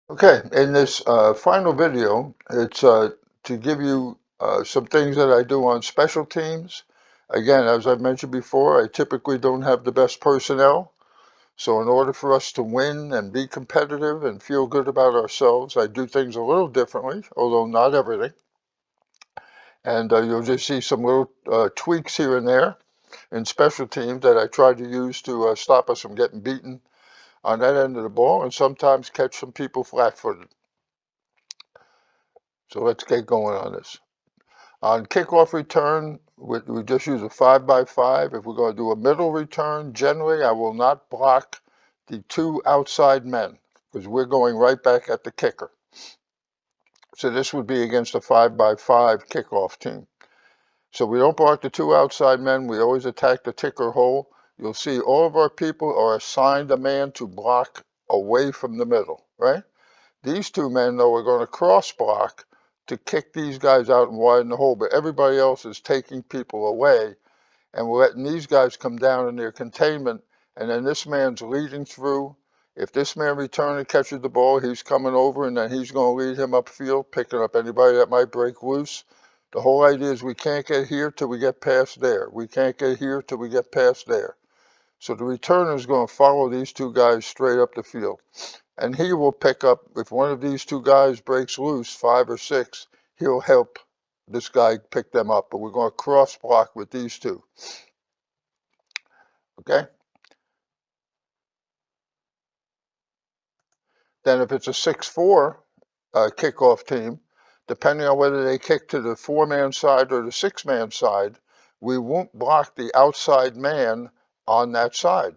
Okay, in this final video, it's to give you some things that I do on special teams. Again, as I've mentioned before, I typically don't have the best personnel. So in order for us to win and be competitive and feel good about ourselves, I do things a little differently, although not everything. And you'll just see some little tweaks here and there in special teams that I try to use to stop us from getting beaten on that end of the ball and sometimes catch some people flat-footed. So let's get going on this. On kickoff return, we just use a 5x5. If we're going to do a middle return, generally I will not block the two outside men because we're going right back at the kicker. So this would be against a 5x5 kickoff team. So we don't block the two outside men. We always attack the kicker hole. You'll see all of our people are assigned a man to block away from the middle, right? These two men, though, are going to cross block to kick these guys out and widen the hole, but everybody else is taking people away, and we're letting these guys come down in their containment, and then this man's leading through. If this man returns and catches the ball, he's coming over, and then he's going to lead him upfield, picking up anybody that might break loose. The whole idea is we can't get here till we get past there. We can't get here till we get past there. So the returner is going to follow these two guys straight up the field. And he will pick up, if one of these two guys breaks loose, 5 or 6, he'll help this guy pick them up. But we're going to cross block with these two. Okay? Then if it's a 6-4 kickoff team, depending on whether they kick to the 4-man side or the 6-man side, we won't block the outside man on that side.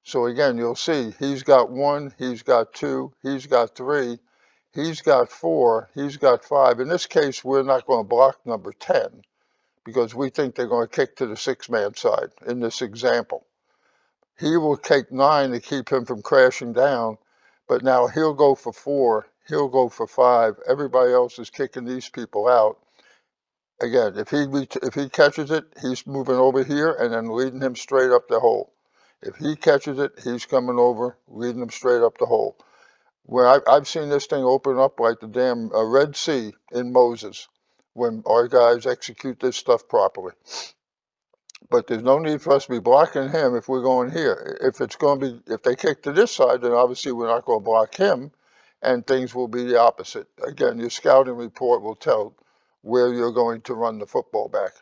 So again, you'll see he's got 1, he's got 2, he's got 3, he's got 4, he's got 5. In this case, we're not going to block number 10 because we think they're going to kick to the 6-man side in this example. He will take 9 to keep him from crashing down, but now he'll go for 4, he'll go for 5. Everybody else is kicking these people out. Again, if he catches it, he's moving over here and then leading him straight up the hole. If he catches it, he's coming over, leading him straight up the hole. Where I've seen this thing open up like the damn Red Sea in Moses when our guys execute this stuff properly. But there's no need for us to be blocking him if we're going here. If they kick to this side, then obviously we're not going to block him, and things will be the opposite. Again, your scouting report will tell where you're going to run the football back.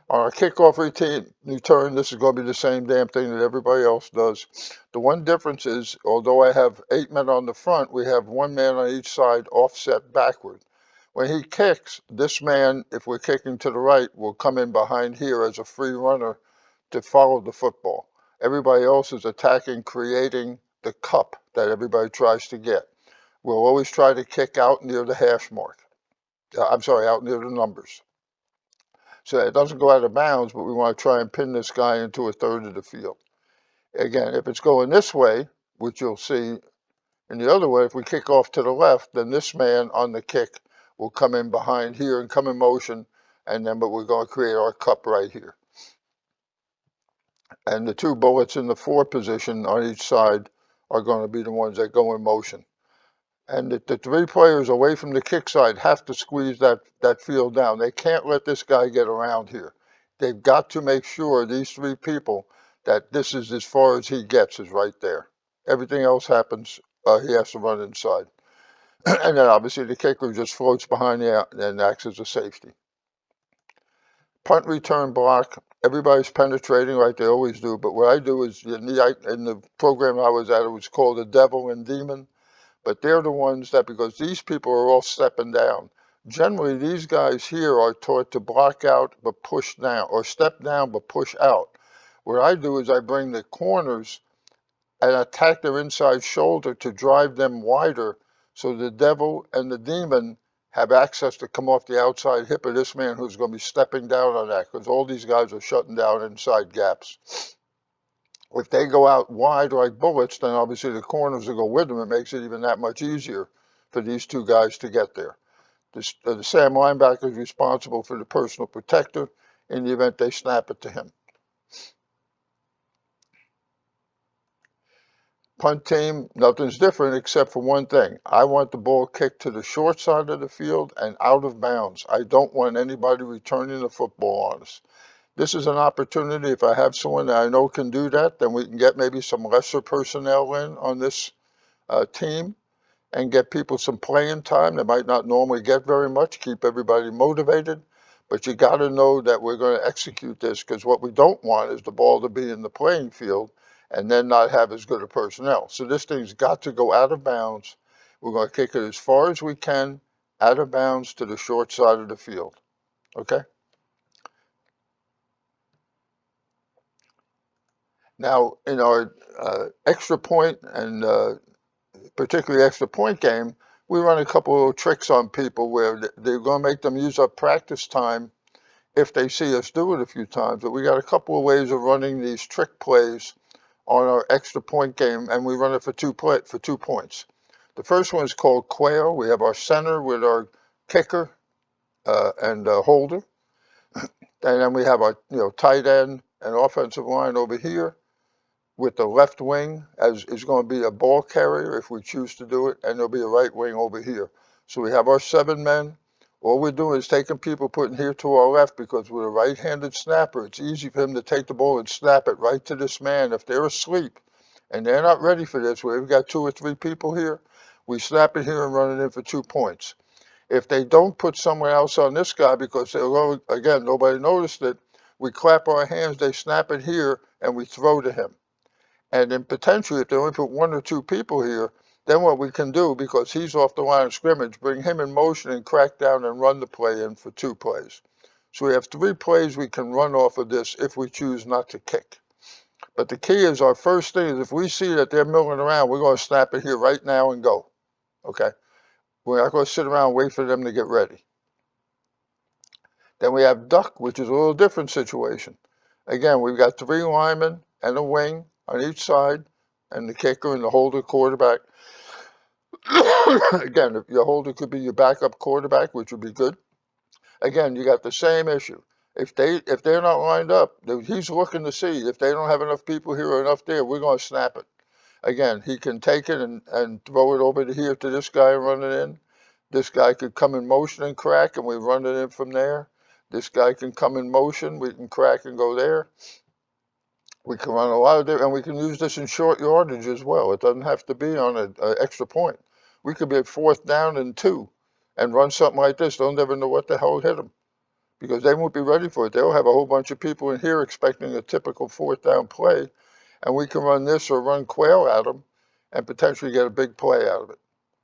On our kickoff return, this is going to be the same damn thing that everybody else does. The one difference is, although I have 8 men on the front, we have 1 man on each side offset backward. When he kicks, this man, if we're kicking to the right, will come in behind here as a free runner to follow the football. Everybody else is attacking, creating the cup that everybody tries to get. We'll always try to kick out near the hash mark. I'm sorry, out near the numbers. So it doesn't go out of bounds, but we want to try and pin this guy into a third of the field. Again, if it's going this way, which you'll see in the other way, if we kick off to the left, then this man on the kick will come in behind here and come in motion, but we're going to create our cup right here. And the 2 bullets in the 4 position on each side are going to be the ones that go in motion. And the 3 players away from the kick side have to squeeze that field down. They can't let this guy get around here. They've got to make sure, these 3 people, that this is as far as he gets is right there. Everything else happens, he has to run inside. And then obviously the kicker just floats behind and acts as a safety. Punt return block, everybody's penetrating like they always do, but what I do is, in the program I was at, it was called the devil and demon. But they're the ones that, because these people are all stepping down. Generally, these guys here are taught to block out but push down, or step down but push out. What I do is I bring the corners and attack their inside shoulder to drive them wider, so the devil and the demon have access to come off the outside hip of this man who's going to be stepping down on that, because all these guys are shutting down inside gaps. If they go out wide like bullets, then obviously the corners will go with them. It makes it even that much easier for these 2 guys to get there. The Sam linebacker is responsible for the personal protector in the event they snap it to him. Punt team, nothing's different except for one thing. I want the ball kicked to the short side of the field and out of bounds. I don't want anybody returning the football on us. This is an opportunity. If I have someone that I know can do that, then we can get maybe some lesser personnel in on this team and get people some playing time. They might not normally get very much, keep everybody motivated. But you got to know that we're going to execute this, because what we don't want is the ball to be in the playing field and then not have as good a personnel. So this thing's got to go out of bounds. We're going to kick it as far as we can out of bounds to the short side of the field. Okay? Now, in our extra point and particularly extra point game, we run a couple of tricks on people where they're going to make them use up practice time if they see us do it a few times. But we got a couple of ways of running these trick plays on our extra point game, and we run it for 2 points. The first one is called quail. We have our center with our kicker and holder, and then we have our tight end and offensive line over here, with the left wing as is going to be a ball carrier if we choose to do it, and there'll be a right wing over here. So we have our 7 men. All we're doing is taking people, putting here to our left, because with a right-handed snapper, it's easy for him to take the ball and snap it right to this man. If they're asleep and they're not ready for this, we've got 2 or 3 people here, we snap it here and run it in for 2 points. If they don't put someone else on this guy because again, nobody noticed it, we clap our hands, they snap it here, and we throw to him. And then potentially, if they only put 1 or 2 people here, then what we can do, because he's off the line of scrimmage, bring him in motion and crack down and run the play in for 2 plays. So we have 3 plays we can run off of this if we choose not to kick. But the key is, our first thing is, if we see that they're milling around, we're going to snap it here right now and go. Okay? We're not going to sit around and wait for them to get ready. Then we have duck, which is a little different situation. Again, we've got 3 linemen and a wing on each side, and the kicker and the holder quarterback. Again, if your holder could be your backup quarterback, which would be good. Again, you got the same issue. If they're not lined up, he's looking to see if they don't have enough people here or enough there, we're going to snap it. Again, he can take it and throw it over to here to this guy and run it in. This guy could come in motion and crack, and we run it in from there. This guy can come in motion, we can crack and go there. We can run a lot of different, and we can use this in short yardage as well. It doesn't have to be on an extra point. We could be at 4th down and 2 and run something like this. They'll never know what the hell hit them, because they won't be ready for it. They'll have a whole bunch of people in here expecting a typical 4th down play, and we can run this or run quail at them and potentially get a big play out of it.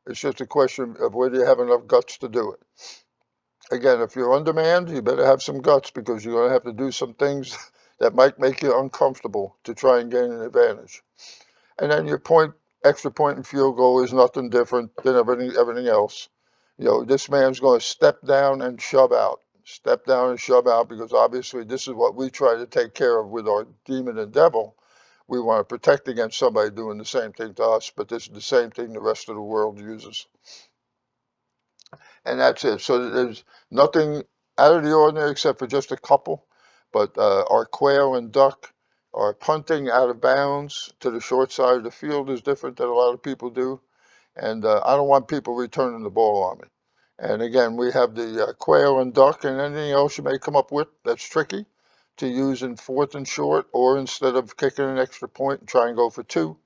It's just a question of whether you have enough guts to do it. Again, if you're undermanned, you better have some guts, because you're going to have to do some things that might make you uncomfortable to try and gain an advantage. And then your extra point and field goal is nothing different than everything else. This man's going to step down and shove out. Step down and shove out, because obviously this is what we try to take care of with our demon and devil. We want to protect against somebody doing the same thing to us, but this is the same thing the rest of the world uses. And that's it. So there's nothing out of the ordinary except for just a couple. But our quail and duck, our punting out of bounds to the short side of the field is different than a lot of people do. And I don't want people returning the ball on me. And again, we have the quail and duck, and anything else you may come up with that's tricky to use in 4th and short, or instead of kicking an extra point and try and go for 2.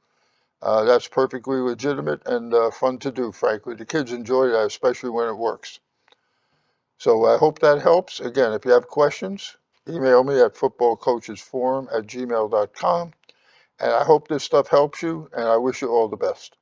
That's perfectly legitimate and fun to do, frankly. The kids enjoy that, especially when it works. So I hope that helps. Again, if you have questions, email me at footballcoachesforum@gmail.com. And I hope this stuff helps you, and I wish you all the best.